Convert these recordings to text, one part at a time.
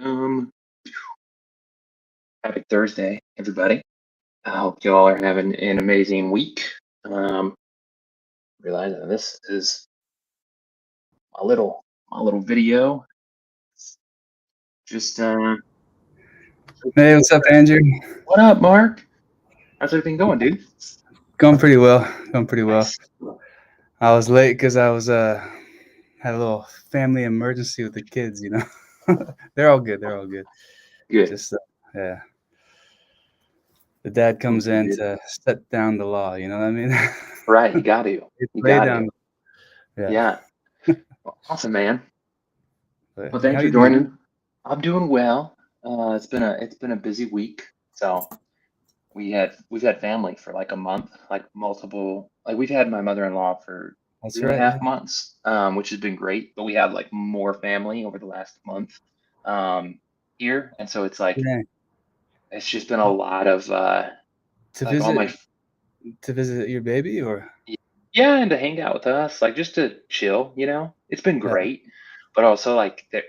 Um, Happy Thursday, everybody. I hope you all are having an amazing week. Um, Realizing this is my little video. Just Hey, what's up, Andrew? what up, Mark? How's everything going, dude? Going pretty well. Going pretty well. Nice. I was late because I was had a little family emergency with the kids. They're all good. They're all good. Good. Just yeah, the dad comes Good, in good. to set down the law. You know what I mean? Right, you got to. It's You lay got to. down. Yeah. Yeah. Well, awesome, man. But Well, hey, thanks how for you doing? joining. I'm doing well. It's been a busy week. So we've had family for like a month, like multiple, like we've had my mother-in-law for That's three and a right. Yeah. half months, which has been great, but we had like more family over the last month um here, and so it's like Yeah. it's just been a lot of To like all visit my to visit your baby or yeah, and to hang out with us, like just to chill. It's been yeah, great, but also like that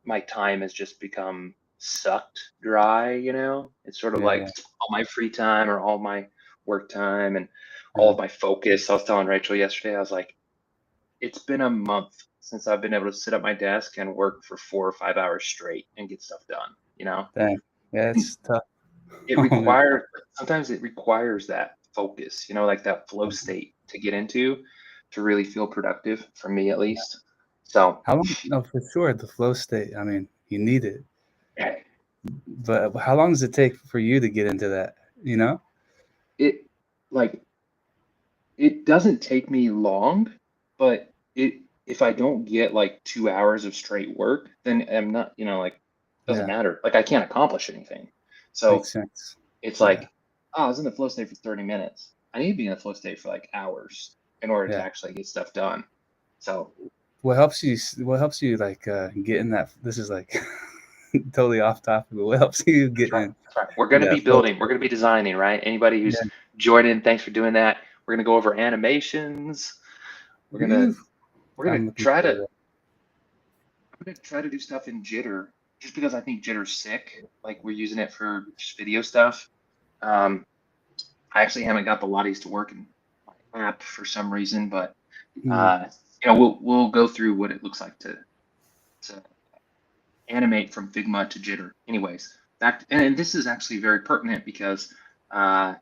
my time has just become sucked dry. It's sort of yeah, like yeah, all my free time or all my work time and all yeah. of my focus. I was telling Rachel yesterday, I was like, it's been a month since I've been able to sit at my desk and work for 4 or 5 hours straight and get stuff done. Dang. Yeah, And it's tough. it Oh man. requires, sometimes it requires that focus, like that flow state to get into to really feel productive for me at least. So, How long? No, for sure. The flow state. I mean, you need it. But how long does it take for you to get into that? You know? it like it doesn't take me long, but if I don't get like 2 hours of straight work, then I'm not, like doesn't Yeah, matter. Like I can't accomplish anything. So makes sense. it's Yeah, like, oh, I was in the flow state for 30 minutes. I need to be in the flow state for like hours in order to yeah. actually get stuff done. So What helps you like get in that? This is like totally off topic, but what helps you that's get right. in That's right. We're gonna that be flow building, we're state? gonna be designing, right? Anybody Yeah. who's joining, thanks for doing that. We're gonna go over animations. We're gonna Woo! we're gonna I'm looking try forward to to that. I'm gonna try to do stuff in Jitter just because I think Jitter's sick. Like we're using it for just video stuff. Um, I actually haven't got the Lotties to work in my app for some reason, but Mm, uh, we'll go through what it looks like to animate from Figma to Jitter. Anyways, and this is actually very pertinent because uh,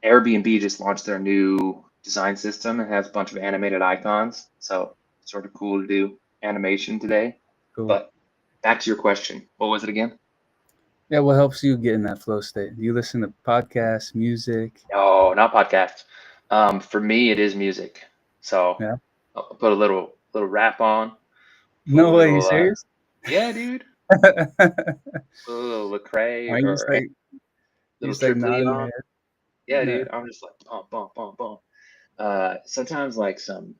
Airbnb just launched their new design system and has a bunch of animated icons. So sort of cool to do animation today. cool. But back to your question. What was it again? Yeah, what helps you get in that flow state? Do you listen to podcasts, music? No, not podcasts. For me, it is music. So Yeah. I'll put a little rap on, put a No way. You little serious? yeah, dude, put a little Lecrae Are you just or a like little Tripoli nodding your on. head? Yeah, Yeah. dude, I'm just like bump, bump, bump, bump. Sometimes like some,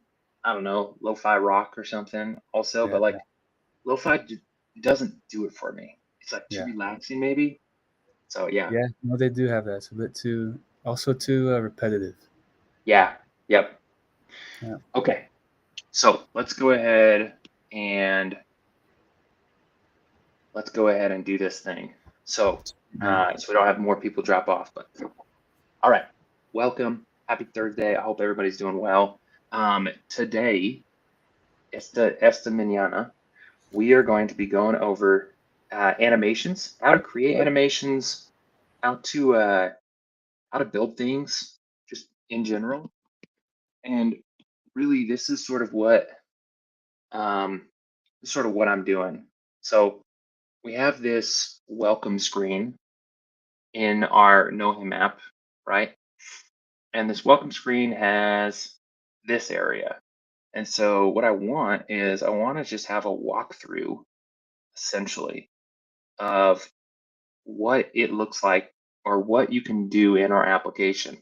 I don't know, lo-fi rock or something also, Yeah. but like lo-fi doesn't do it for me. It's like too Yeah. relaxing maybe. So yeah, Yeah. No, they do have that. It's a bit too, also too repetitive. yeah, yep. Yeah. Okay, so and let's go ahead and do this thing. So, Man. so we don't have more people drop off. But all right, welcome, happy Thursday. I hope everybody's doing well. Today, esta mañana, we are going to be going over animations, how to create animations, how to uh, how to build things, just in general. And really, this is um, sort of what I'm doing. So we have this welcome screen in our Know Him app, right? And this welcome screen has this area. And so what I want to just have a walkthrough essentially of what it looks like or what you can do in our application.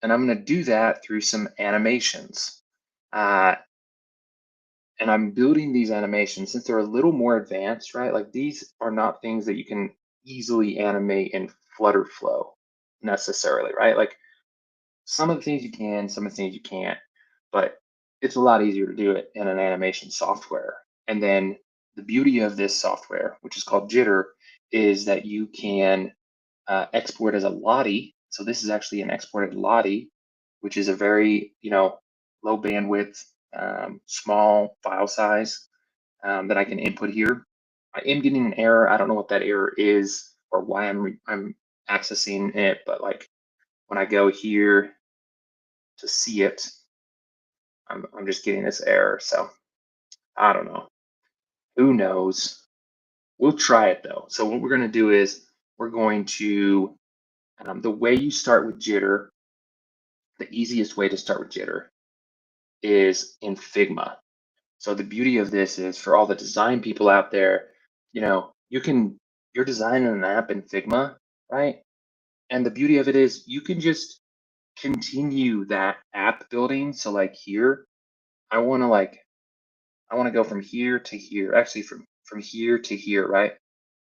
And I'm going to do that through some animations. Uh, and I'm building these animations since they're a little more advanced, right? Like these are not things that you can easily animate in FlutterFlow necessarily, right? Like some of the things you can, some of the things you can't, but it's a lot easier to do it in an animation software. And then the beauty of this software, which is called Jitter, is that you can export as a Lottie. So this is actually an exported Lottie, which is a very, low bandwidth, small file size that I can input here. I am getting an error. I don't know what that error is or why I'm accessing it, but like when I go here to see it, I'm just getting this error. So I don't know. Who knows? We'll try it though. So what we're going to do is we're going to, the way you start with Jitter, the easiest way to start with Jitter is in Figma. So the beauty of this is for all the design people out there, you're designing an app in Figma, right? And the beauty of it is you can just continue that app building. So like here, I want to go from here to here, actually from here to here, right?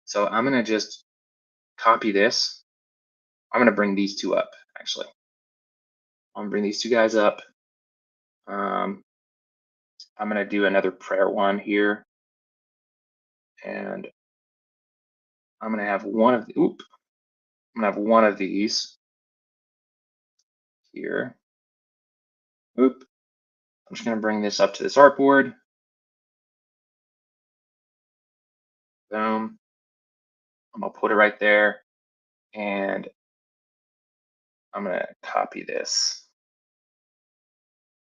So I'm going to just copy this. I'm going to bring these two up, actually. I'm going to bring these two guys up. I'm going to do another prayer one here. And I'm going to have one of these here. I'm just going to bring this up to this artboard. Boom. I'm going to put it right there. And I'm going to copy this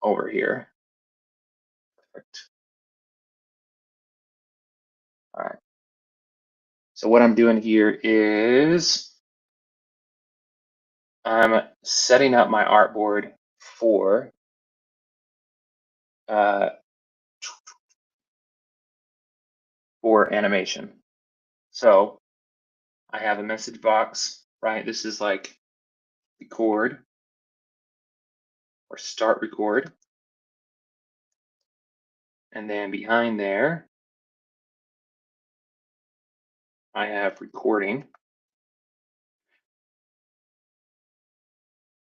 over here. Perfect. All right. So what I'm doing here is I'm setting up my artboard for animation. So I have a message box, right? This is like record or start record. And then behind there, I have recording.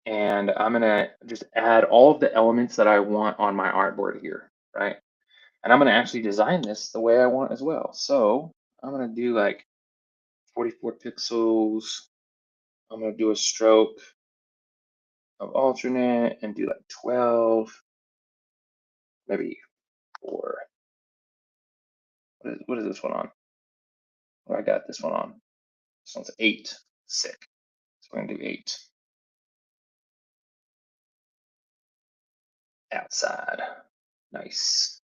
And I'm gonna just add all of the elements that I want on my artboard here, right? And I'm gonna actually design this the way I want as well. So I'm gonna do like 44 pixels. I'm gonna do a stroke of alternate and do like 12, maybe 4. What is this one on? Oh, I got this one on. This one's 8. Sick. So we're gonna do 8. Outside. Nice.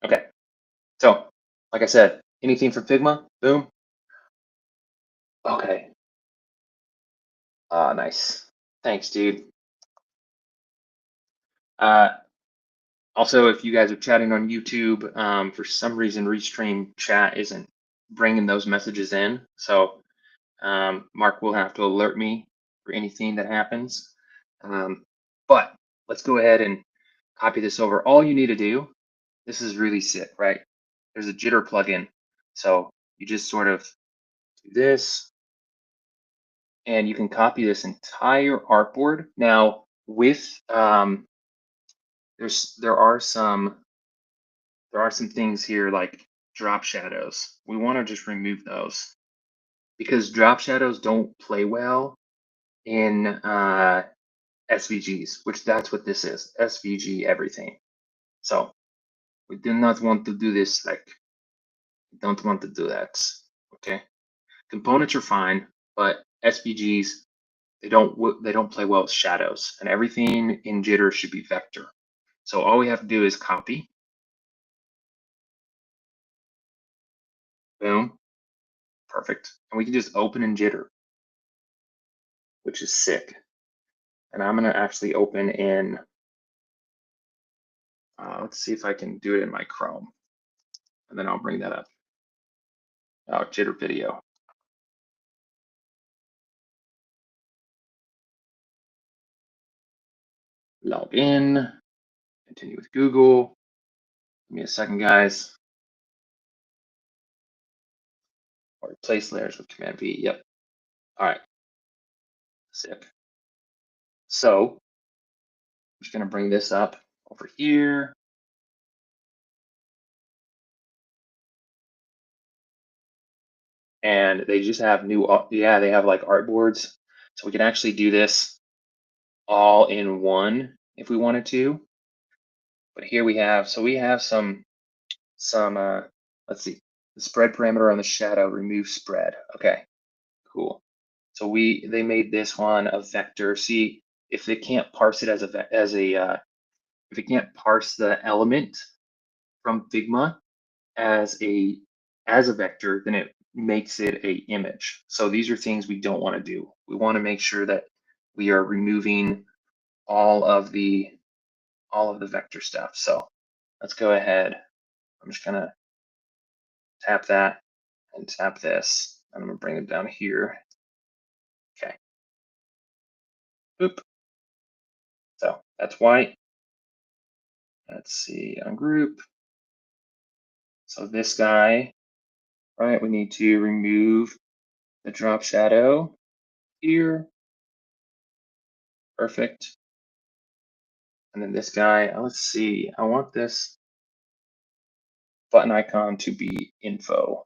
Okay. So, like I said, anything from Figma, boom. Okay. Nice. Thanks, dude. Also, if you guys are chatting on YouTube, for some reason, Restream chat isn't bringing those messages in. So Mark will have to alert me for anything that happens. But let's go ahead and copy this over. All you need to do, this is really sick, right? There's a Jitter plugin. So you just sort of do this, and you can copy this entire artboard. Now, with there are some things here like drop shadows. We want to just remove those because drop shadows don't play well in SVGs, which that's what this is, SVG everything. So we do not want to do this, like, we don't want to do that, okay? Components are fine, but SVGs, they don't play well with shadows, and everything in Jitter should be vector. So all we have to do is copy, boom, perfect. And we can just open in Jitter, which is sick. And I'm gonna actually open in, let's see if I can do it in my Chrome. And then I'll bring that up. Oh, Jitter video. Log in, continue with Google. Give me a second, guys. Or replace layers with Command V. Yep. All right. Sick. So I'm just gonna bring this up over here. and they just have yeah, they have like artboards. So we can actually do this all in one if we wanted to. But here we have, so we have some let's see, the spread parameter on the shadow, remove spread. Okay, cool. So they made this one a vector. See, if it can't parse it if it can't parse the element from Figma as a vector, then it makes it a image. So these are things we don't want to do. We want to make sure that we are removing all of the vector stuff. So let's go ahead. I'm just gonna tap that and tap this. I'm gonna bring it down here. Okay. Boop. So that's white. Let's see, ungroup. So this guy, right? We need to remove the drop shadow here. Perfect. And then this guy, let's see, I want this button icon to be info.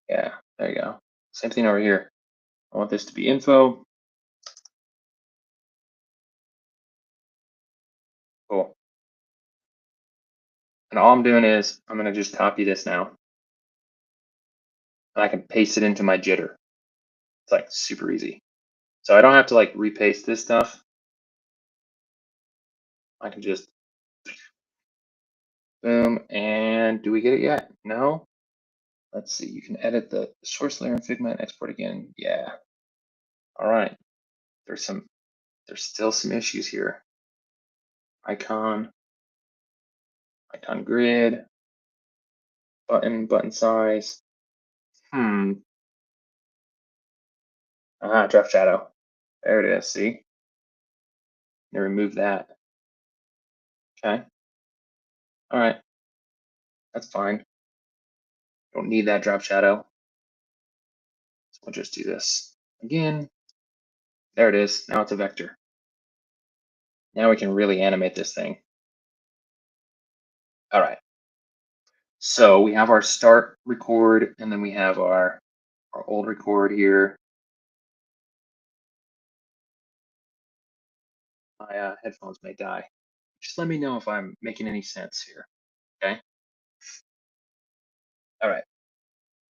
Yeah, there you go. Same thing over here. I want this to be info. Cool. And all I'm doing is I'm going to just copy this now. And I can paste it into my jitter. It's like super easy. So I don't have to like repaste this stuff. I can just boom. And do we get it yet? No. Let's see. You can edit the source layer in Figma and export again. Yeah. All right. There's still some issues here. Icon grid, button size. Drop shadow. There it is. See? Now remove that. Okay. All right. That's fine. Don't need that drop shadow. So we'll just do this again. There it is. Now it's a vector. Now we can really animate this thing. All right. So we have our start record, and then we have our old record here. My headphones may die. Just let me know if I'm making any sense here. Okay. All right.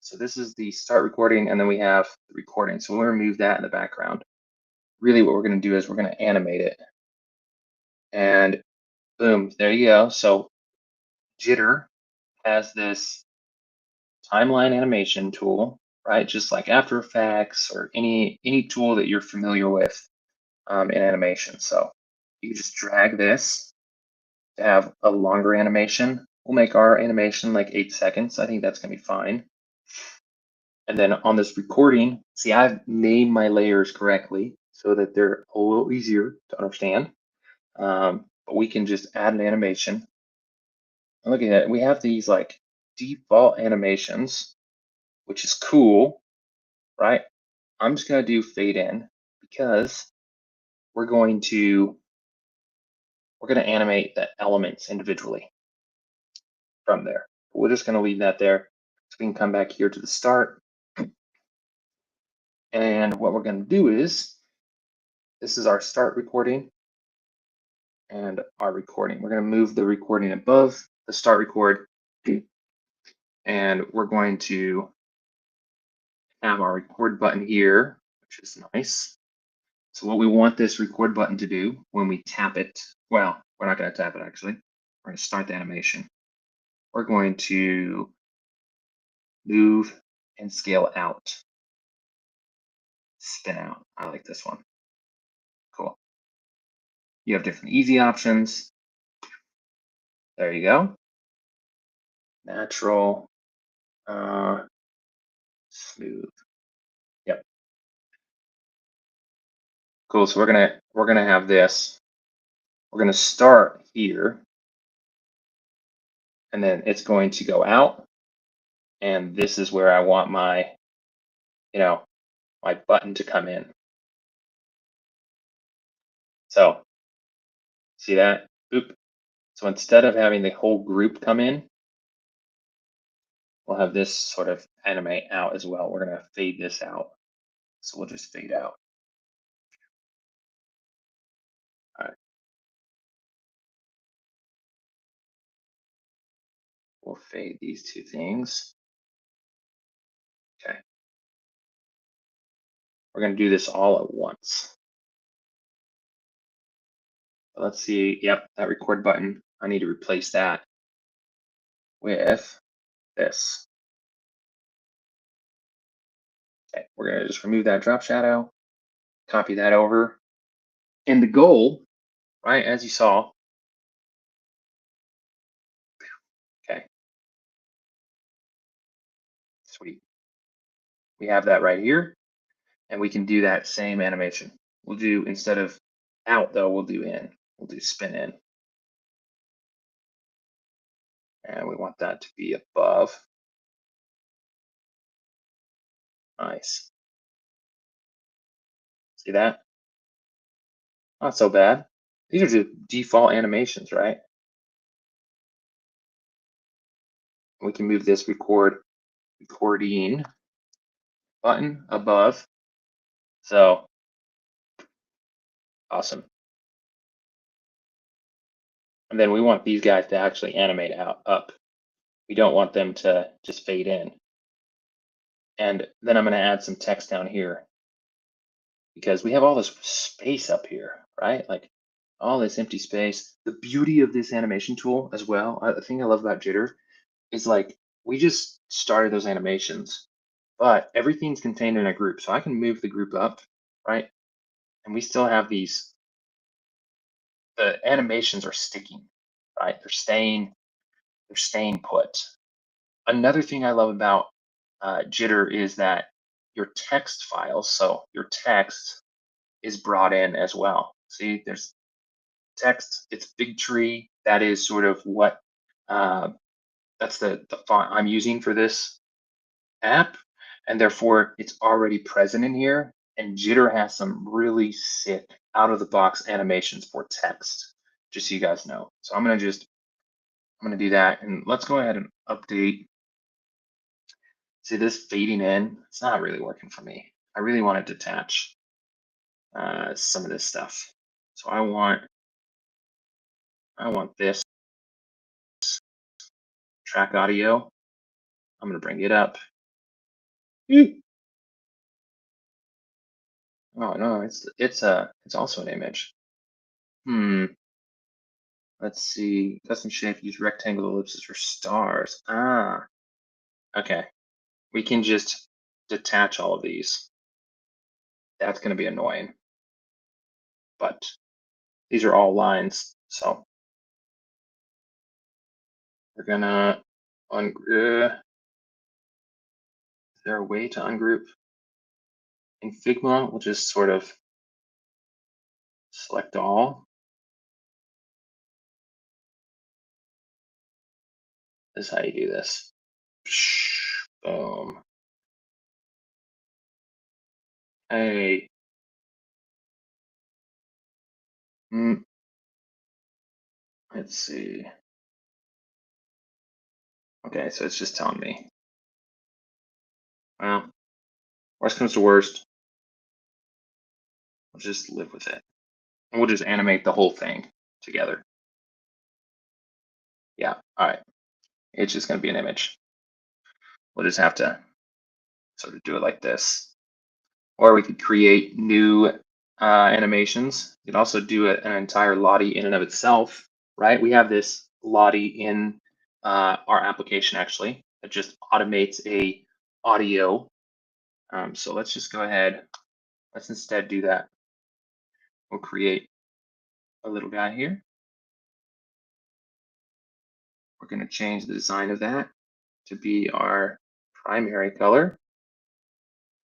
So this is the start recording, and then we have the recording. So we'll remove that in the background. Really what we're going to do is we're going to animate it. And boom, there you go. So Jitter has this timeline animation tool, right? Just like After Effects or any tool that you're familiar with in animation. So you just drag this to have a longer animation. We'll make our animation like 8 seconds. I think that's going to be fine. And then on this recording, see, I've named my layers correctly so that they're a little easier to understand. But we can just add an animation. And look at that. We have these like default animations, which is cool, right? I'm just going to do fade in because we're going to animate the elements individually from there. We're just going to leave that there. So we can come back here to the start. And what we're going to do is, this is our start recording and our recording. We're going to move the recording above the start record. And we're going to have our record button here, which is nice. So what we want this record button to do when we tap it, well, we're not going to tap it actually. We're going to start the animation. We're going to move and scale out. Spin out. I like this one. Cool. You have different easy options. There you go. Natural, smooth. Yep. Cool. So we're gonna have this. We're gonna start here, and then it's going to go out. And this is where I want my, my button to come in. So see that? Boop. So instead of having the whole group come in, we'll have this sort of animate out as well. We're going to fade this out. So we'll just fade out. All right. We'll fade these two things. Okay. We're going to do this all at once. Let's see. Yep, that record button. I need to replace that with this. Okay, we're going to just remove that drop shadow, copy that over. And the goal, right, as you saw, okay, sweet. We have that right here, and we can do that same animation. We'll do, instead of out though, we'll do in. We'll do spin in. And we want that to be above. Nice. See that? Not so bad. These are just default animations, right? We can move this recording button above. So awesome. And then we want these guys to actually animate out up. We don't want them to just fade in. And then I'm going to add some text down here because we have all this space up here, right? Like all this empty space. The beauty of this animation tool as well, the thing I love about Jitter is like we just started those animations, but everything's contained in a group. So I can move the group up, right? And we still have these, the animations are sticking, right? They're staying put. Another thing I love about Jitter is that your text files, so your text is brought in as well. See, there's text, it's big tree. That is sort of what, that's the font I'm using for this app. And therefore it's already present in here. And Jitter has some really sick out of the box animations for text, just so you guys know. So I'm gonna do that, and let's go ahead and update. See this fading in, it's not really working for me. I really want to detach some of this stuff. So I want this track audio. I'm gonna bring it up. Oh no, it's also an image. Let's see. Custom shape, use rectangle, ellipses, or stars. Ah, okay. We can just detach all of these. That's gonna be annoying. But these are all lines, so we're gonna ungroup. Is there a way to ungroup? In Figma, we'll just sort of select all. This is how you do this. Boom. Hey. Let's see. Okay, so it's just telling me. Well, worst comes to worst, we'll just live with it. And we'll just animate the whole thing together. Yeah, all right. It's just gonna be an image. We'll just have to sort of do it like this. Or we could create new animations. You could also do an entire Lottie in and of itself, right? We have this Lottie in our application actually that just automates a audio. So let's just go ahead. Let's instead do that. We'll create a little guy here. We're going to change the design of that to be our primary color.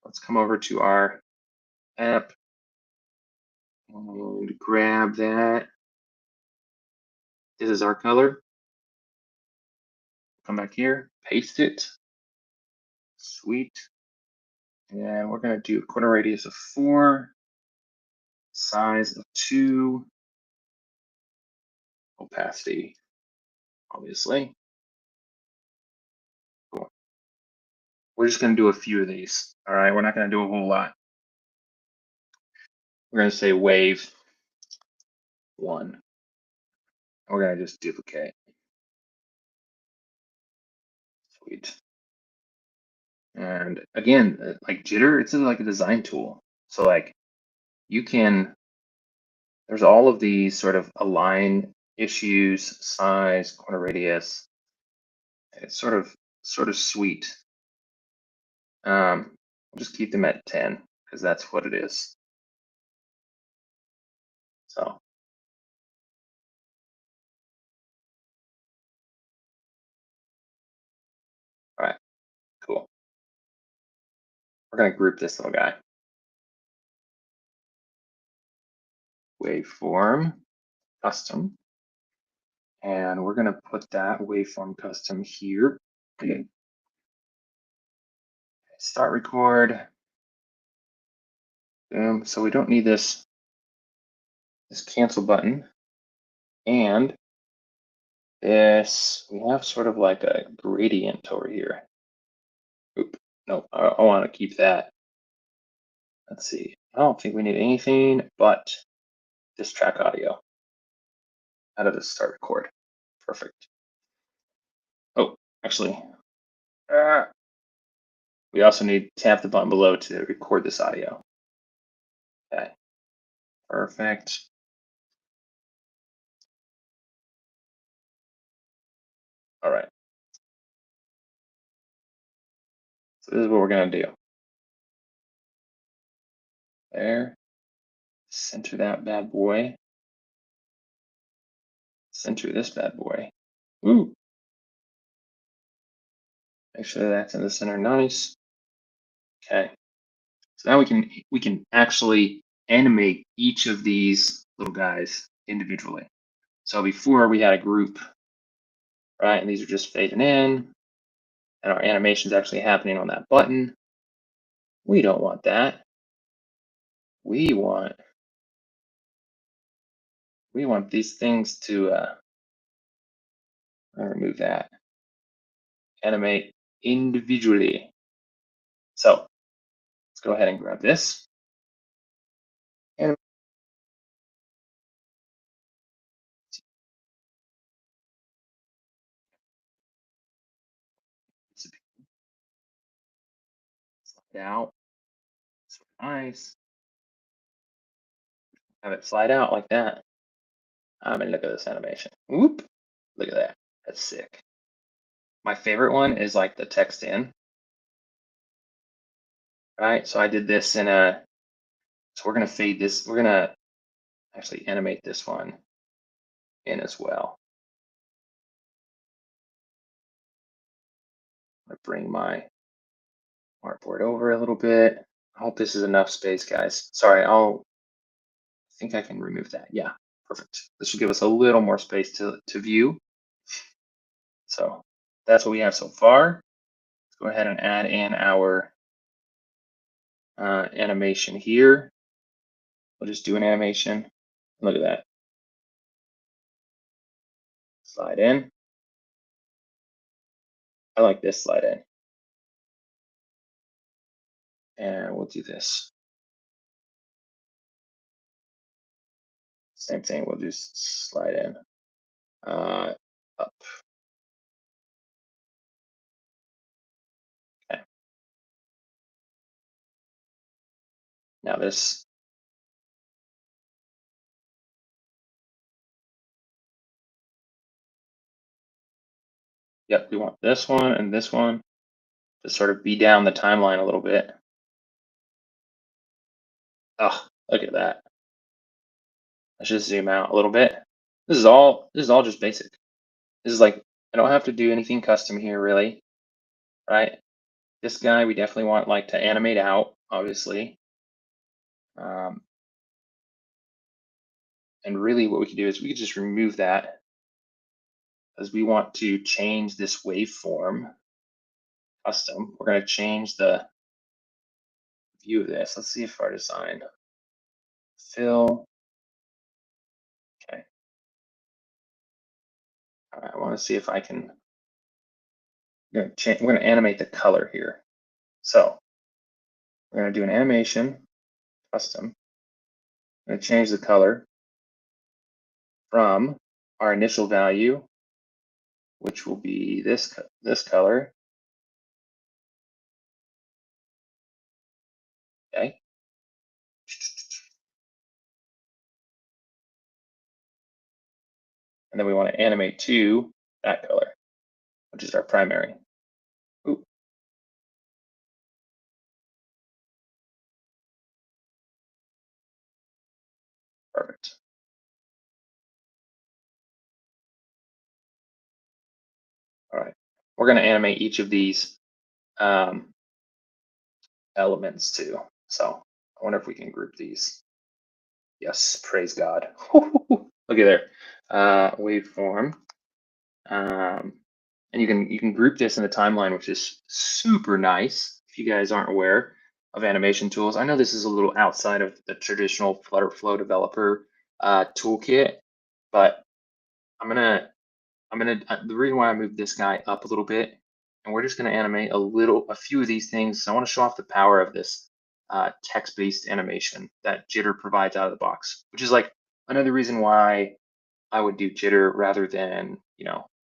Let's come over to our app and grab that. This is our color. Come back here, paste it. Sweet. And we're going to do a corner radius of 4, size of 2, opacity, obviously. Cool. we're just going to do a few of these. All right, we're not going to do a whole lot. We're going to say wave 1. We're going to just duplicate. Sweet. And again, like Jitter, it's like a design tool. So like you can, there's all of these sort of align issues, size, corner radius. It's sort of sweet. We'll just keep them at 10 because that's what it is. So, all right, cool. We're going to group this little guy. Waveform custom. And we're going to put that waveform custom here. Okay. Start record. Boom. So we don't need this cancel button. And this, we have sort of like a gradient over here. Oop, no, I want to keep that. Let's see. I don't think we need anything but this track audio out of the start record. Perfect. Oh, actually, we also need to tap the button below to record this audio. Okay, perfect. All right. So this is what we're gonna do. There, center that bad boy. Center this bad boy. Ooh. Make sure that's in the center, nice. Okay. So now we can actually animate each of these little guys individually. So before we had a group, right? And these are just fading in, and our animation is actually happening on that button. We don't want that. We want these things to remove that. Animate individually. So let's go ahead and grab this. And slide out. So nice. Have it slide out like that. I mean, look at this animation. Whoop. Look at that. That's sick. My favorite one is like the text in. Right. So I did this in a, so we're going to fade this. We're going to actually animate this one in as well. I'm going to bring my artboard over a little bit. I hope this is enough space, guys. Sorry, I think I can remove that. Yeah, perfect. This should give us a little more space to view. So that's what we have so far. Let's go ahead and add in our animation here. We'll just do an animation. Look at that. Slide in. I like this slide in. And we'll do this. Same thing, we'll just slide in. Up. Okay. Now this. Yep, we want this one and this one to sort of be down the timeline a little bit. Oh, look at that. Let's just zoom out a little bit. This is all just basic. This is like, I don't have to do anything custom here really, right? This guy, we definitely want like to animate out, obviously. And really what we can do is we can just remove that because we want to change this waveform custom. We're going to change the view of this. Let's see if our design fill. Okay. All right, I want to see if I can. We're going to animate the color here. So we're going to do an animation, custom. I'm going to change the color from our initial value, which will be this color. Okay. And then we want to animate to that color, which is our primary. Ooh. Perfect. All right. We're going to animate each of these elements too. So I wonder if we can group these. Yes, praise God. Look at there. Waveform. And you can group this in the timeline, which is super nice. If you guys aren't aware of animation tools, I know this is a little outside of the traditional FlutterFlow developer toolkit, but the reason why I moved this guy up a little bit, and we're just gonna animate a few of these things. I want to show off the power of this text-based animation that Jitter provides out of the box, which is like another reason why I would do Jitter rather than,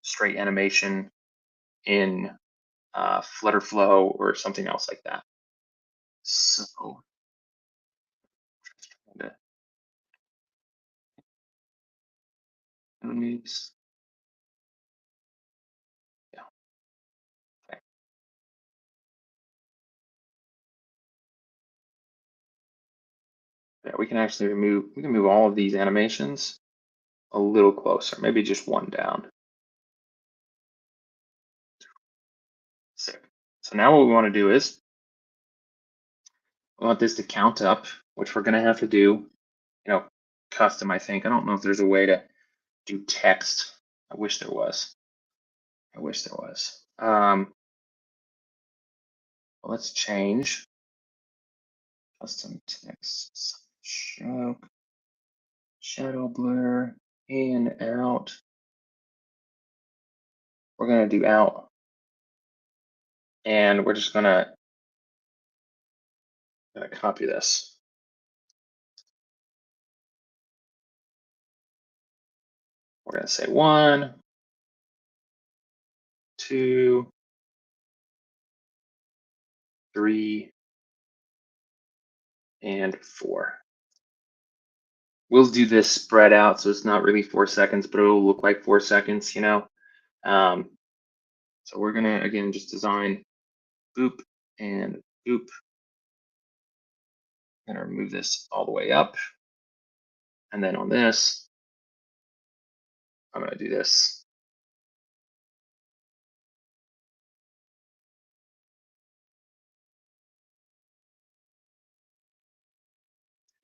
straight animation in FlutterFlow or something else like that. So, enemies. Yeah. Okay. Yeah, we can actually move all of these animations a little closer, maybe just one down. Sick. So now what we want to do is we want this to count up, which we're going to have to do, custom, I think. I don't know if there's a way to do text. I wish there was. I wish there was. Let's change custom text shadow blur in out. We're going to do out, and we're just going to copy this. We're going to say 1, 2, 3, and 4. We'll do this spread out, so it's not really 4 seconds, but it'll look like 4 seconds, So we're gonna, again, just design boop and boop. I'm gonna remove this all the way up. And then on this, I'm gonna do this.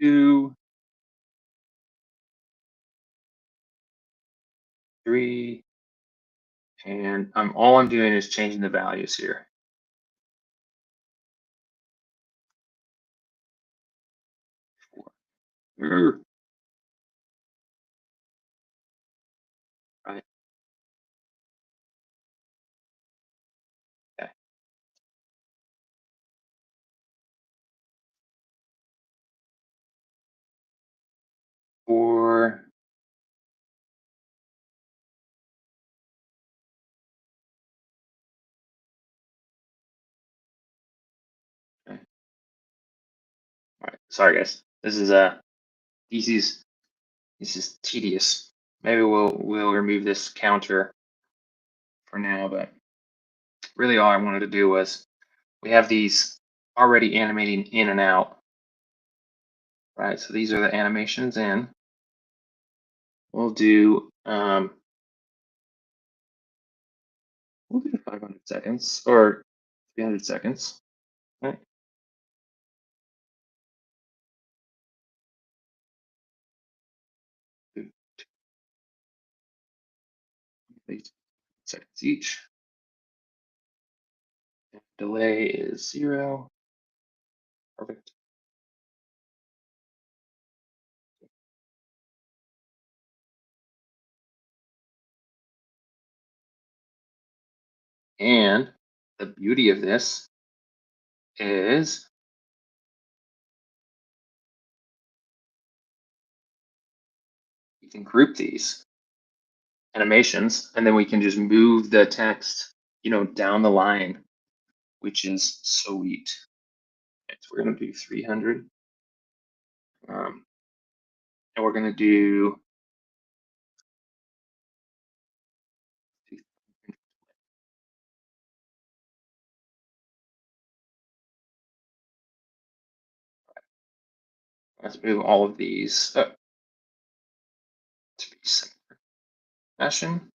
Two, 3, and all I'm doing is changing the values here. 4. Right. Okay. 4. Okay. All right. Sorry, guys. This is tedious. Maybe we'll remove this counter for now, but really all I wanted to do was we have these already animating in and out, right? So these are the animations in. We'll do 500 seconds or 300 seconds, right? Do 8 seconds each. Delay is 0. Perfect. And the beauty of this is we can group these animations, and then we can just move the text, down the line, which is sweet. Okay, so we're gonna do 300, and we're gonna do let's move all of these up to be similar fashion.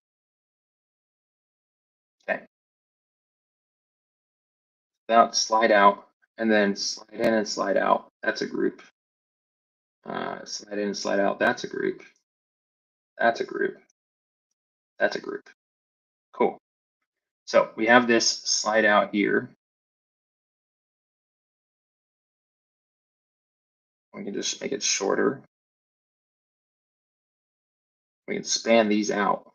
Okay, now slide out, and then slide in and slide out. That's a group. Slide in and slide out. That's a group. That's a group. That's a group. Cool. So we have this slide out here. We can just make it shorter. We can span these out,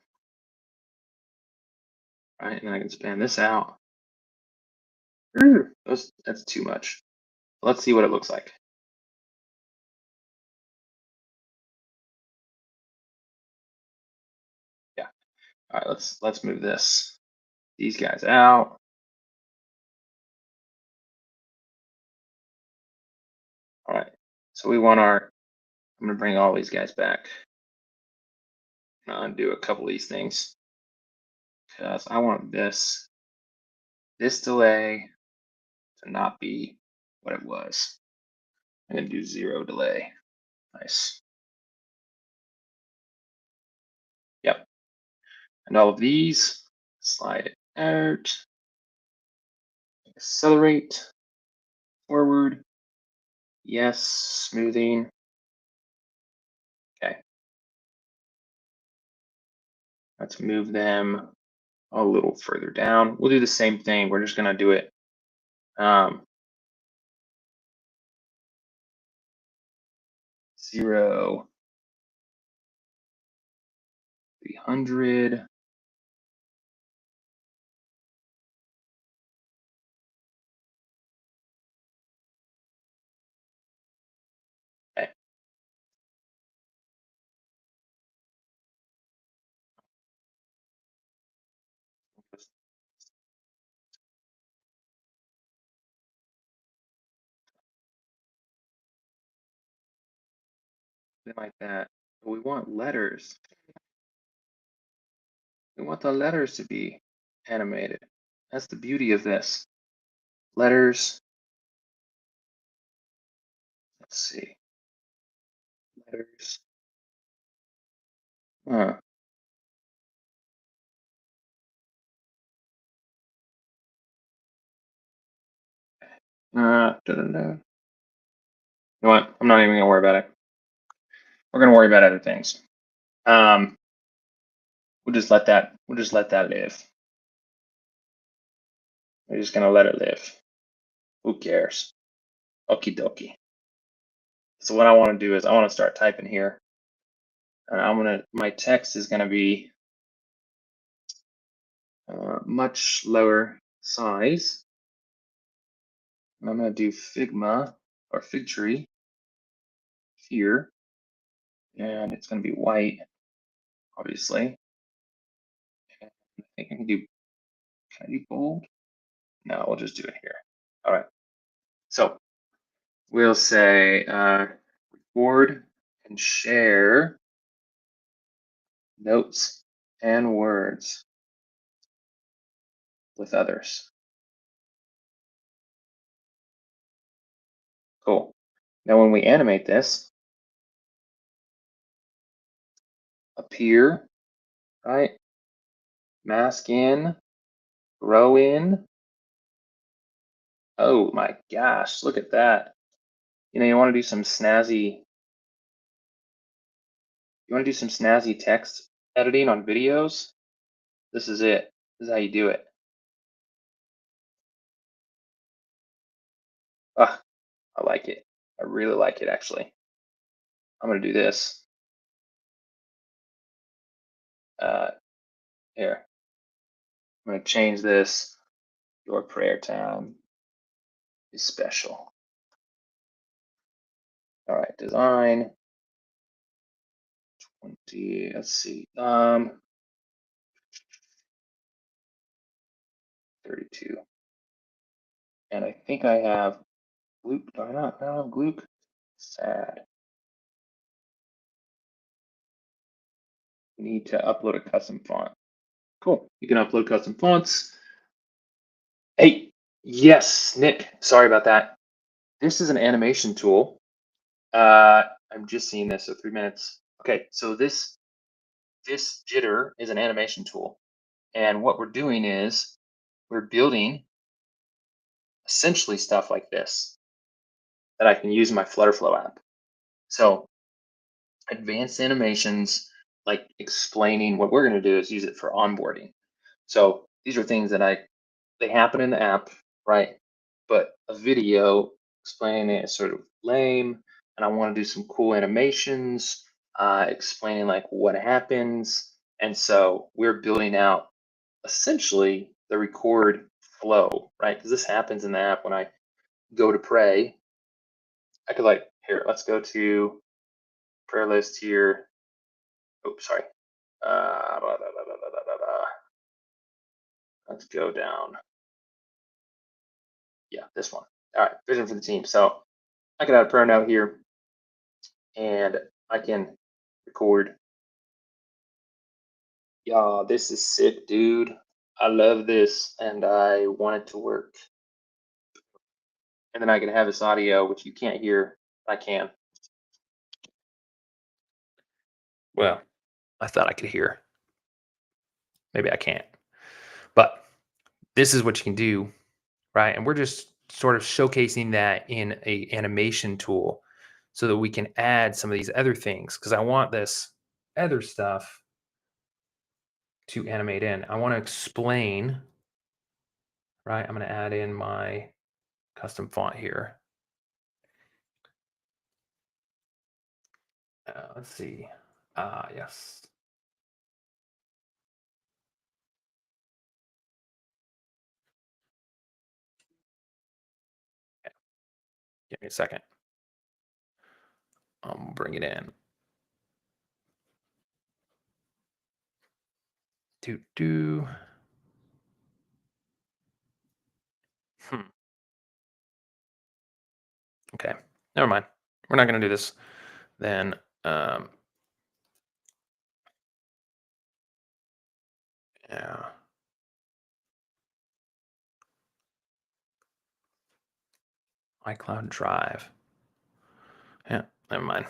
right? And I can span this out. That's too much. Let's see what it looks like. Yeah. All right. Let's move these guys out. All right. So we want our. I'm gonna bring all these guys back. Undo a couple of these things because I want this delay to not be what it was. I'm gonna do 0 delay. Nice. Yep. And all of these, slide it out, accelerate, forward, yes, smoothing. Okay. Let's move them a little further down. We'll do the same thing. We're just gonna do it. 0, 300. Okay. Like that. We want letters. We want the letters to be animated. That's the beauty of this. Letters. Let's see. Letters. Huh. Da, da, da. You know what? I'm not even gonna worry about it. We're gonna worry about other things. We'll just let that live. We're just gonna let it live. Who cares? Okie dokie. So what I want to do is I want to start typing here, and my text is gonna be much lower size. And I'm gonna do Figma or Figtree here, and it's gonna be white, obviously. And I think I can do. Can I do bold? No, we'll just do it here. All right. So we'll say record and share notes and words with others. Cool. Now when we animate this, appear, right? Mask in, grow in. Oh my gosh, look at that. You want to do some snazzy, text editing on videos? This is it. This is how you do it. Ah, I like it. I really like it, actually. I'm going to do this. Here. I'm going to change this, your prayer time. is special. All right, design 20. Let's see. 32. And I think I have Gloop. Do I not have Gloop? Sad. Need to upload a custom font. Cool. You can upload custom fonts. Hey, yes, Nick. Sorry about that. This is an animation tool. I'm just seeing this, so 3 minutes. Okay, so this Jitter is an animation tool. And what we're doing is we're building essentially stuff like this that I can use in my FlutterFlow app. So advanced animations, like explaining what we're going to do is use it for onboarding. So these are things that they happen in the app, right? But a video explaining it is sort of lame, and I want to do some cool animations, explaining like what happens. And so we're building out essentially the record flow, right? Because this happens in the app when I go to pray. I could like, here, let's go to prayer list here. Oh, sorry. Let's go down. Yeah, this one. All right, vision for the team. So I could add a prayer note here, and I can record. Yeah, this is sick, dude. I love this, and I want it to work. And then I can have this audio, which you can't hear. I can. Well, I thought I could hear. Maybe I can't. But this is what you can do, right? And we're just sort of showcasing that in a animation tool so that we can add some of these other things, because I want this other stuff to animate in. I want to explain, right? I'm going to add in my custom font here. Let's see. Yes. Okay. Give me a second. Bring it in. Do. Okay. Never mind. We're not going to do this. Then, yeah. iCloud Drive. Yeah, never mind.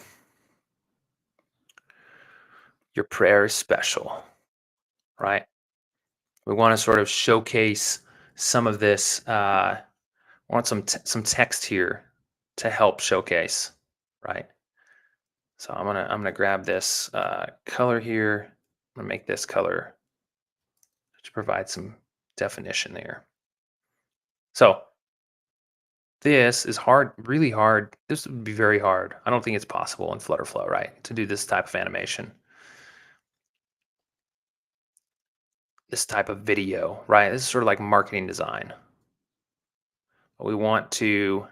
Your prayer is special, right? We want to sort of showcase some of this. I want some text here to help showcase, right? So I'm gonna grab this color here. I'm gonna make this color to provide some definition there. So this is hard, really hard. This would be very hard. I don't think it's possible in FlutterFlow, right, to do this type of animation, this type of video, right? This is sort of like marketing design. But we want to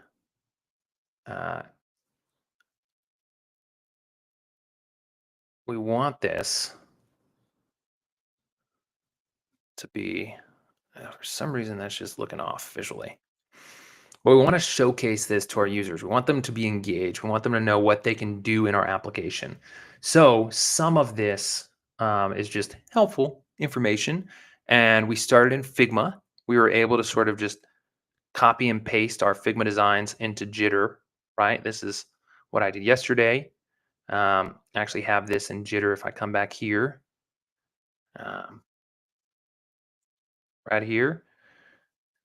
we want this to be, for some reason, that's just looking off visually. But we want to showcase this to our users. We want them to be engaged. We want them to know what they can do in our application. So some of this is just helpful information. And we started in Figma. We were able to sort of just copy and paste our Figma designs into Jitter, right? This is what I did yesterday. I actually have this in Jitter if I come back here. Right here,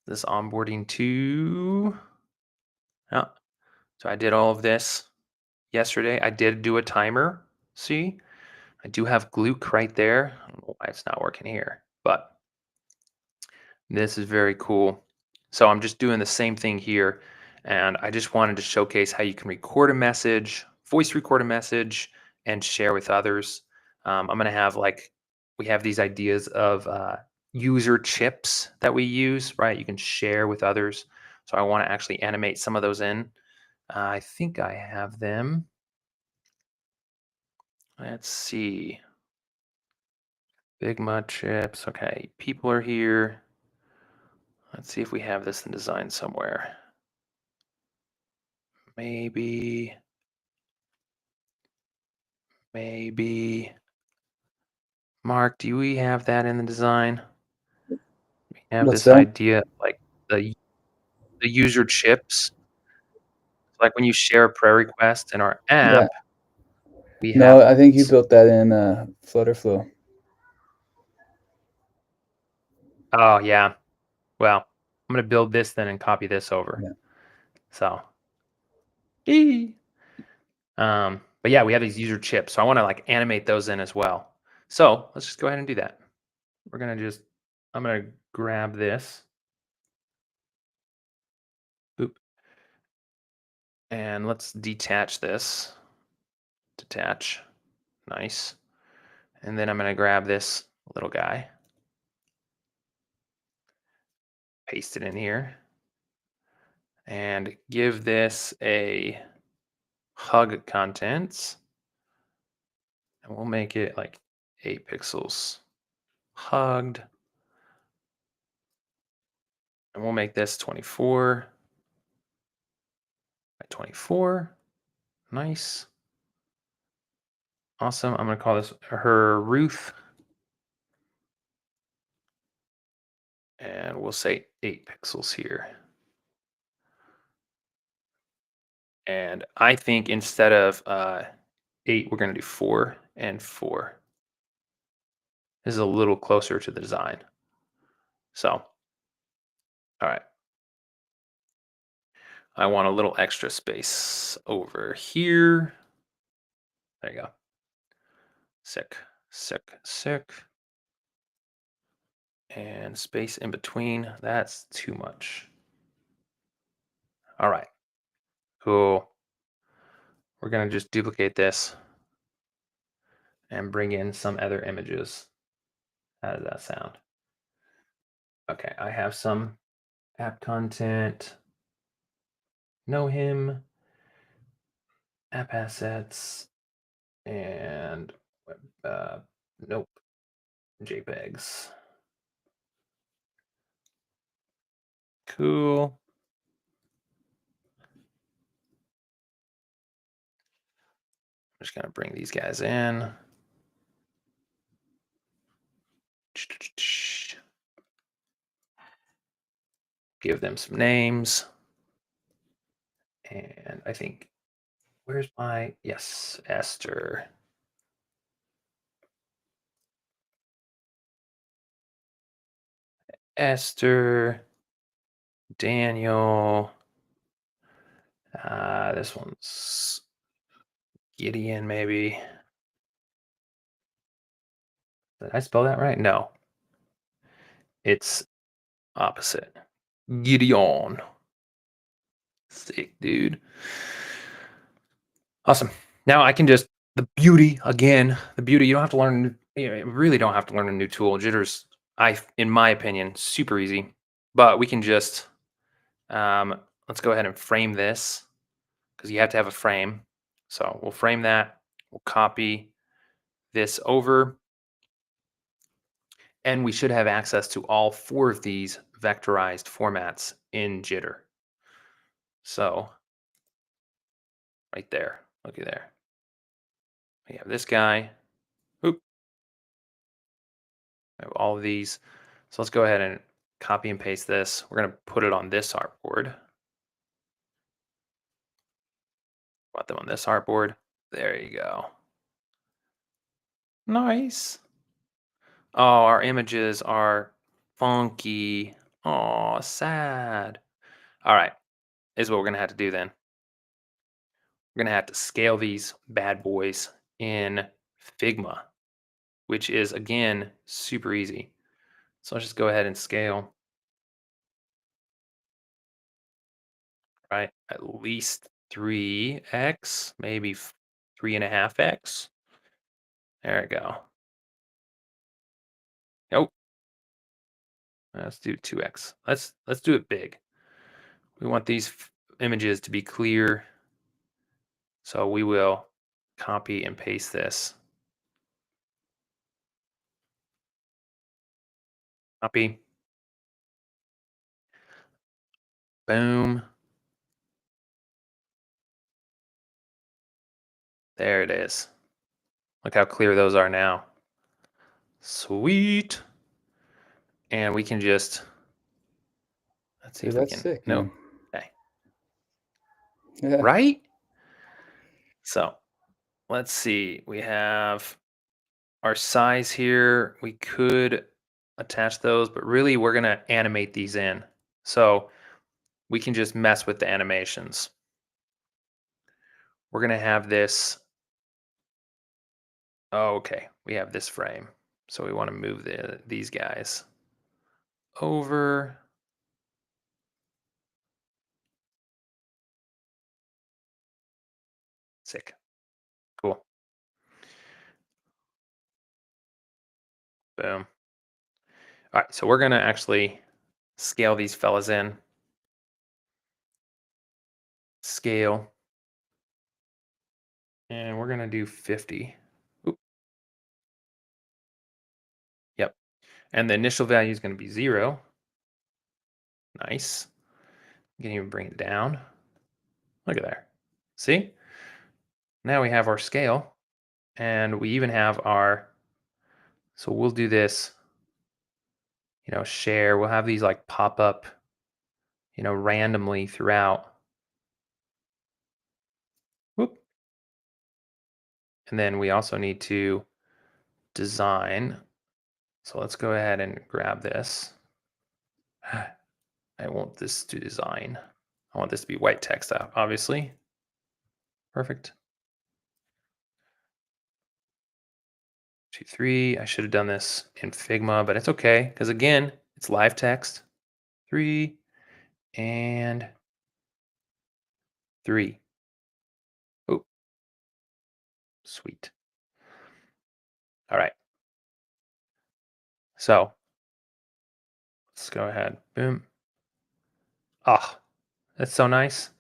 this onboarding to, yeah. So I did all of this yesterday. I did do a timer. See, I do have Gluck right there. I don't know why it's not working here, but this is very cool. So I'm just doing the same thing here. And I just wanted to showcase how you can record a message, voice record a message, and share with others. I'm going to have we have these ideas of user chips that we use, right? You can share with others. So I want to actually animate some of those in. I think I have them. Let's see. Figma chips. Okay, people are here. Let's see if we have this in design somewhere. Maybe. Mark, do we have that in the design? We have What's this that? idea of like the user chips. Like when you share a prayer request in our Yeah. app, we have No, I think you built that in FlutterFlow. oh yeah. Well, I'm gonna build this then and copy this over. Yeah. So eee. But yeah, we have these user chips. So I want to like animate those in as well. So let's just go ahead and do that. We're gonna just I'm gonna grab this. Boop. And let's detach this. Detach. Nice. And then I'm gonna grab this little guy. Paste it in here. And give this a hug contents. And we'll make it like 8 pixels. Hugged. And we'll make this 24 by 24. Nice. Awesome. I'm going to call this her Ruth. And we'll say 8 pixels here. And I think instead of 8, we're going to do 4 and 4. This is a little closer to the design. So, all right. I want a little extra space over here. There you go. Sick, sick, sick. And space in between. That's too much. All right. Cool. We're going to just duplicate this and bring in some other images. How does that sound? Okay, I have some app content. Know him. App assets. And nope. JPEGs. Cool. I'm just going to bring these guys in. Give them some names. And I think, where's my, yes, Esther. Esther, Daniel. This one's Gideon, maybe. Did I spell that right? No. It's opposite. Gideon. Sick, dude. Awesome. Now I can just the beauty again. The beauty you don't have to learn. You really don't have to learn a new tool. Jitter's, in my opinion, super easy. But we can just let's go ahead and frame this because you have to have a frame. So we'll frame that. We'll copy this over, and we should have access to all 4 of these vectorized formats in Jitter. So right there, looky there. We have this guy. Oop. I have all of these. So let's go ahead and copy and paste this. We're going to put it on this artboard. Put them on this artboard. There you go. Nice. Oh, our images are funky. Oh, sad. All right. Is what we're going to have to do then. We're going to have to scale these bad boys in Figma, which is, again, super easy. So let's just go ahead and scale. Right, at least 3x, maybe 3.5x. There we go. Nope. Let's do 2x. Let's do it big. We want these images to be clear. So we will copy and paste this. Copy. Boom. There it is. Look how clear those are now. Sweet. And we can just, let's see Dude, if we that's can, sick, nope. man. Okay. Yeah. Right? So let's see. We have our size here. We could attach those, but really we're going to animate these in. So we can just mess with the animations. We're going to have this. Oh, okay. We have this frame. So we want to move these guys over. Sick. Cool. Boom. All right. So we're going to actually scale these fellas in. Scale. And we're going to do 50. Oop. Yep. And the initial value is going to be 0. Nice. You can even bring it down. Look at there. See? Now we have our scale, and we even have our, so we'll do this, share. We'll have these like pop up, randomly throughout. Whoop. And then we also need to design. So let's go ahead and grab this. I want this to design. I want this to be white text, obviously. Perfect. 2, 3. I should have done this in Figma, but it's okay because again, it's live text. 3 and 3. Oh, sweet. All right. So let's go ahead. Boom. Ah, that's so nice.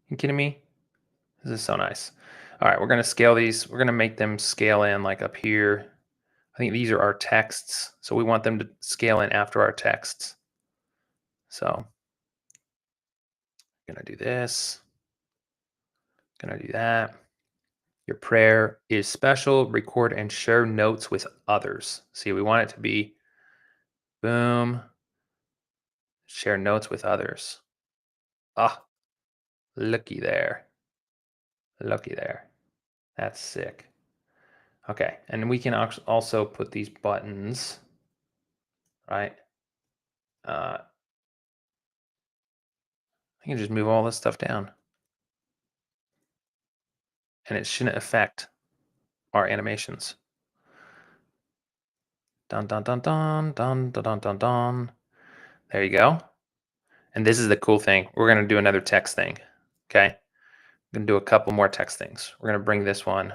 You kidding me? This is so nice. All right, we're gonna scale these. We're gonna make them scale in like up here. I think these are our texts, so we want them to scale in after our texts. So gonna do this. Gonna do that. Your prayer is special. Record and share notes with others. See, we want it to be boom. Share notes with others. Ah, looky there. Looky there. That's sick. Okay, and we can also put these buttons, right? I can just move all this stuff down. And it shouldn't affect our animations. Dun, dun, dun, dun, dun, dun, dun, dun, dun. There you go. And this is the cool thing. We're going to do another text thing, okay? I'm going to do a couple more text things. We're going to bring this one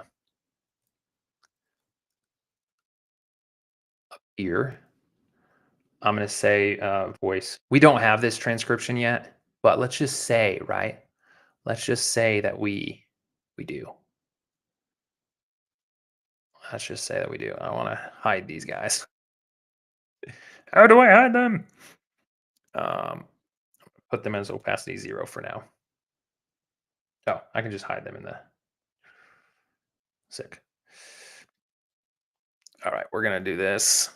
up here. I'm going to say voice. We don't have this transcription yet, but let's just say, right? Let's just say that we do. Let's just say that we do. I want to hide these guys. How do I hide them? Put them as opacity 0 for now. Oh, I can just hide them in the sick. All right, we're going to do this.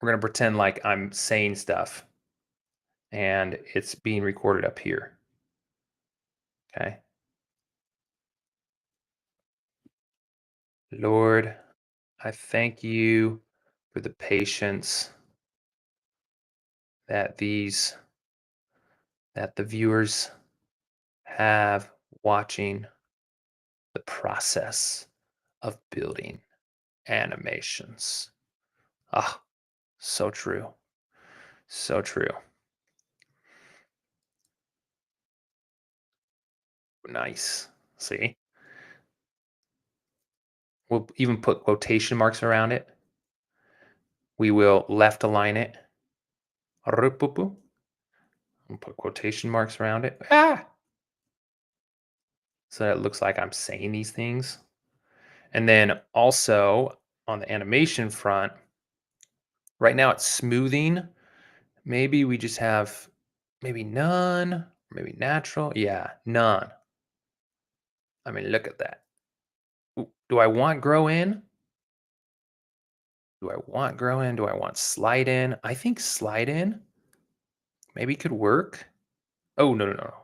We're going to pretend like I'm saying stuff and it's being recorded up here. Okay. Lord, I thank you for the patience that the viewers have watching the process of building animations. Ah, so true. So true. Nice. See? We'll even put quotation marks around it. We will left align it. We'll I'll put quotation marks around it. Ah! So that it looks like I'm saying these things. And then also on the animation front, right now it's smoothing. Maybe we just have maybe none, maybe natural. Yeah, none. I mean, look at that. Do I want grow in? Do I want grow in? Do I want slide in? I think slide in maybe could work. Oh, no, no, no.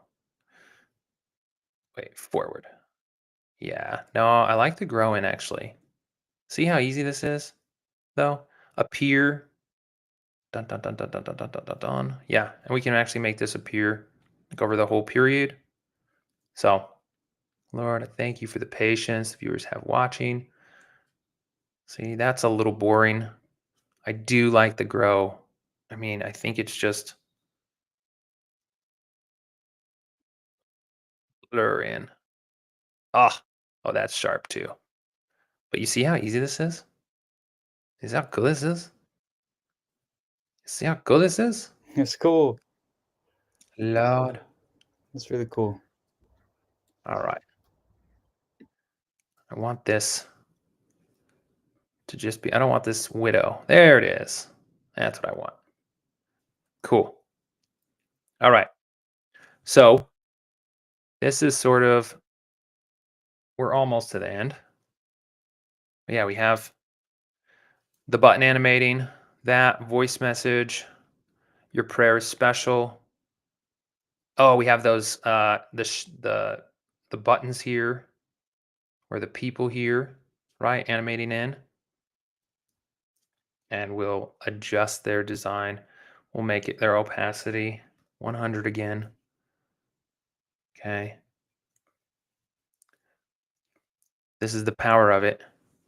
Wait, forward. Yeah. No, I like the grow in actually. See how easy this is though? Appear. Dun, dun, dun, dun, dun, dun, dun, dun, dun, dun. Yeah. And we can actually make this appear like over the whole period. So, Lord, I thank you for the patience the viewers have watching. See, that's a little boring. I do like the grow. I mean, I think it's just blur in. Ah, oh, that's sharp too. But you see how easy this is? You see how cool this is? See how cool this is? It's cool. Lord. It's really cool. All right. I want this to just be, I don't want this widow. There it is. That's what I want. Cool. All right. So this is sort of, we're almost to the end. Yeah, we have the button animating, that voice message, your prayer is special. Oh, we have those the buttons here or the people here, right? Animating in, and we'll adjust their design. We'll make it their opacity 100 again. Okay. This is the power of it.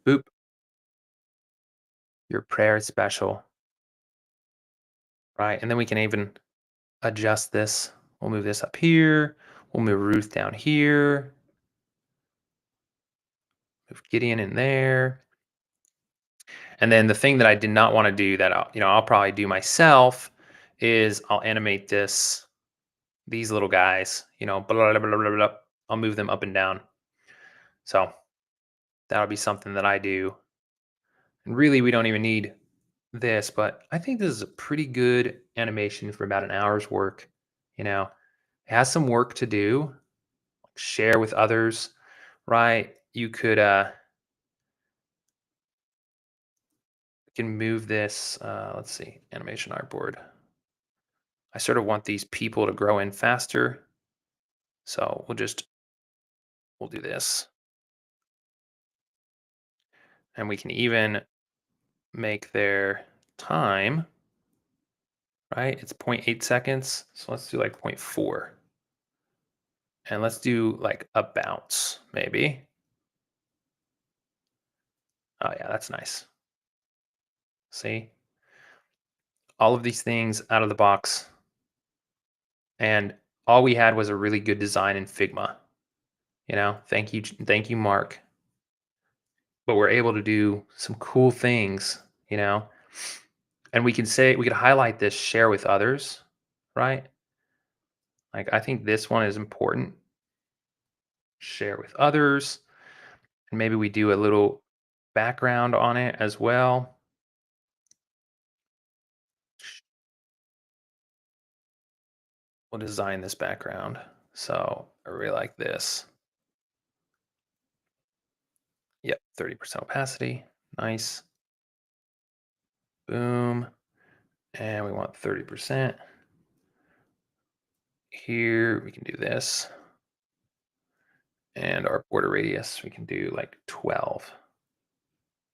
Boop. Your prayer is special, right? And then we can even adjust this. We'll move this up here. We'll move Ruth down here. Move Gideon in there. And then the thing that I did not want to do that I'll probably do myself is I'll animate these little guys, blah, blah, blah, blah, blah. I'll move them up and down. So that'll be something that I do. And really, we don't even need this, but I think this is a pretty good animation for about an hour's work. It has some work to do, share with others, right? You can move this, let's see, animation artboard. I sort of want these people to grow in faster. So we'll do this. And we can even make their time, right? It's 0.8 seconds. So let's do like 0.4. And let's do like a bounce, maybe. Oh yeah, that's nice. See? All of these things out of the box. And all we had was a really good design in Figma. Thank you, Mark. But we're able to do some cool things, and we could highlight this, share with others, right? Like, I think this one is important. Share with others, and maybe we do a little background on it as well. We'll design this background. So I really like this. Yep, 30% opacity. Nice. Boom. And we want 30%. Here we can do this. And our border radius, we can do like 12.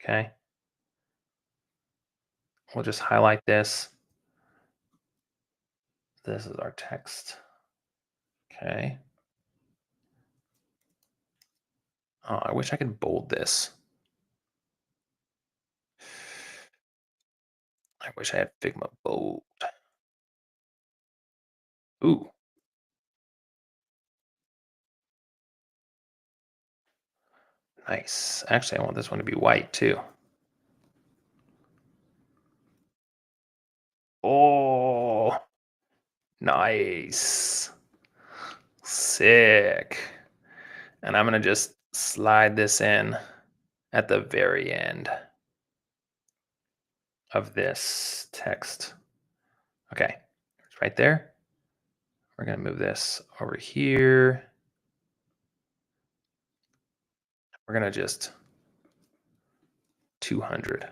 Okay. We'll just highlight this. This is our text. Okay. Oh, I wish I could bold this. I wish I had Figma bold. Ooh. Nice. Actually, I want this one to be white too. Oh, Nice. Sick. And I'm going to just slide this in at the very end of this text. Okay, it's right there. We're going to move this over here. We're going to just 200.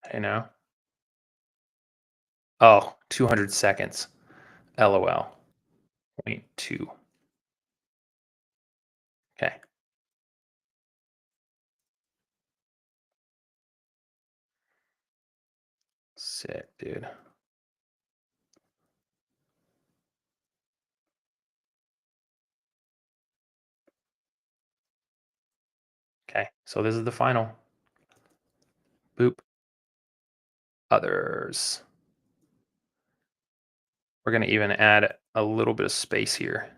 Hey, now. Oh, 200 seconds. LOL. 0.2. Okay. Sick, dude. Okay, so this is the final. Boop. Others. We're going to even add a little bit of space here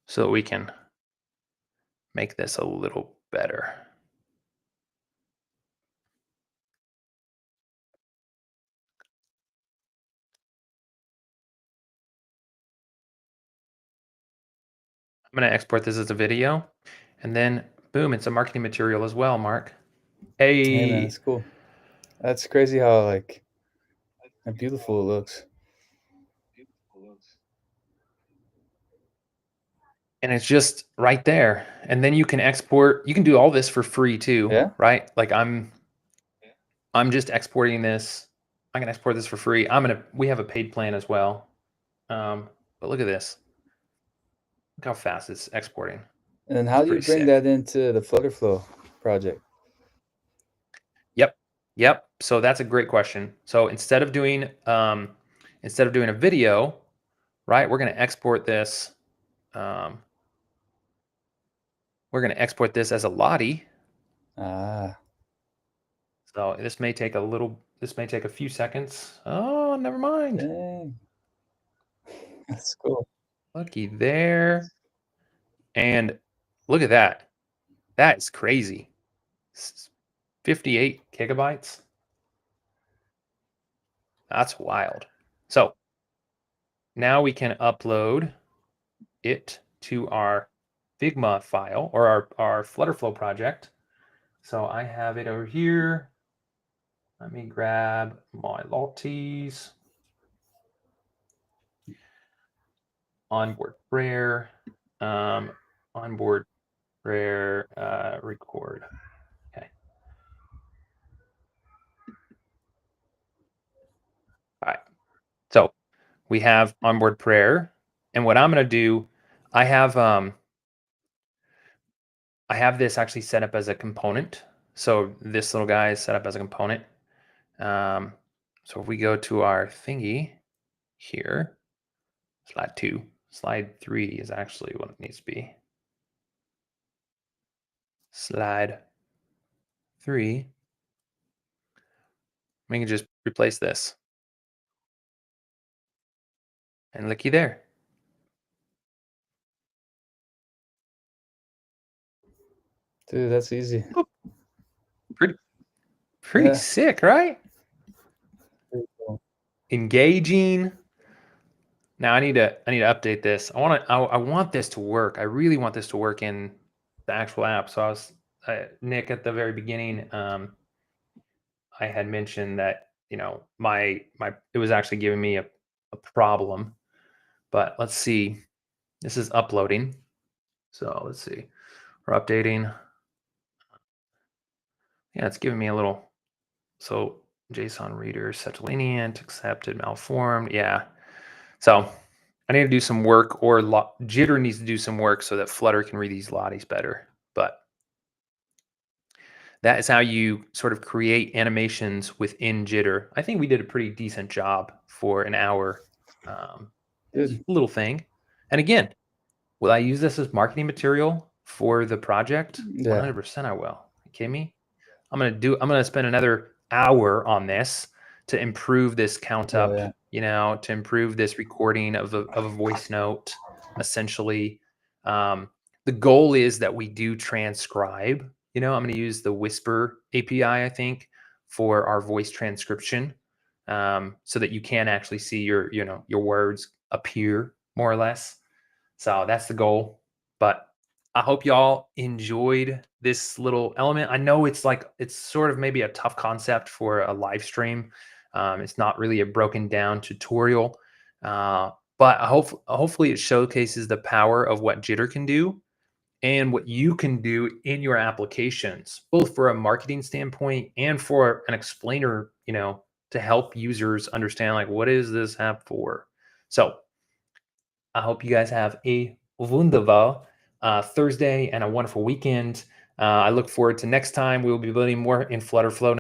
so that we can make this a little better. I'm going to export this as a video, and then boom, it's a marketing material as well, Mark. Hey man, Hey, that's cool. That's crazy how like how beautiful it looks. and it's just right there. And then you can export, you can do all this for free too, Yeah. right? Like I'm just exporting this. I can export this for free. We have a paid plan as well. But look at this. Look how fast it's exporting. And then It's how do you pretty bring sick. that into the FlutterFlow project? Yep. So that's a great question. So instead of doing a video, right, we're going to export this. We're going to export this as a Lottie. Ah. So this may take a few seconds. Oh, never mind. Dang. That's cool. Looky there. And look at that. That is crazy. 58 gigabytes. That's wild. So now we can upload it to our Figma file or our FlutterFlow project. So I have it over here. Let me grab my Lotties. Onboard prayer. Onboard prayer record. Okay. All right. So we have onboard prayer. And what I'm going to do, I have this actually set up as a component. So this little guy is set up as a component. So if we go to our thingy here, slide 2, slide 3 is actually what it needs to be. Slide 3. We can just replace this. And looky there. Dude, that's easy. Pretty Yeah. sick, right? Pretty cool. Engaging. Now I need to update this. I want this to work. I really want this to work in the actual app. So Nick, at the very beginning, I had mentioned that, it was actually giving me a problem. But let's see. This is uploading. So let's see. We're updating. Yeah, it's giving me a little. So JSON reader set to lenient, accepted, malformed. Yeah. So I need to do some work, or Jitter needs to do some work so that Flutter can read these lotties better. But that is how you sort of create animations within Jitter. I think we did a pretty decent job for an hour. It was Dude. a little thing. And again, will I use this as marketing material for the project? Yeah. 100% I will. You kidding me? I'm gonna spend another hour on this to improve this count Oh up, yeah. to improve this recording of a voice note, essentially. The goal is that we do transcribe. I'm going to use the Whisper API, I think, for our voice transcription, so that you can actually see your words appear more or less. So that's the goal. But I hope y'all enjoyed this little element. I know it's sort of maybe a tough concept for a live stream. It's not really a broken down tutorial, but hopefully it showcases the power of what Jitter can do and what you can do in your applications, both for a marketing standpoint and for an explainer, to help users understand, like, what is this app for? So I hope you guys have a wunderbar Thursday and a wonderful weekend. I look forward to next time. We will be building more in FlutterFlow.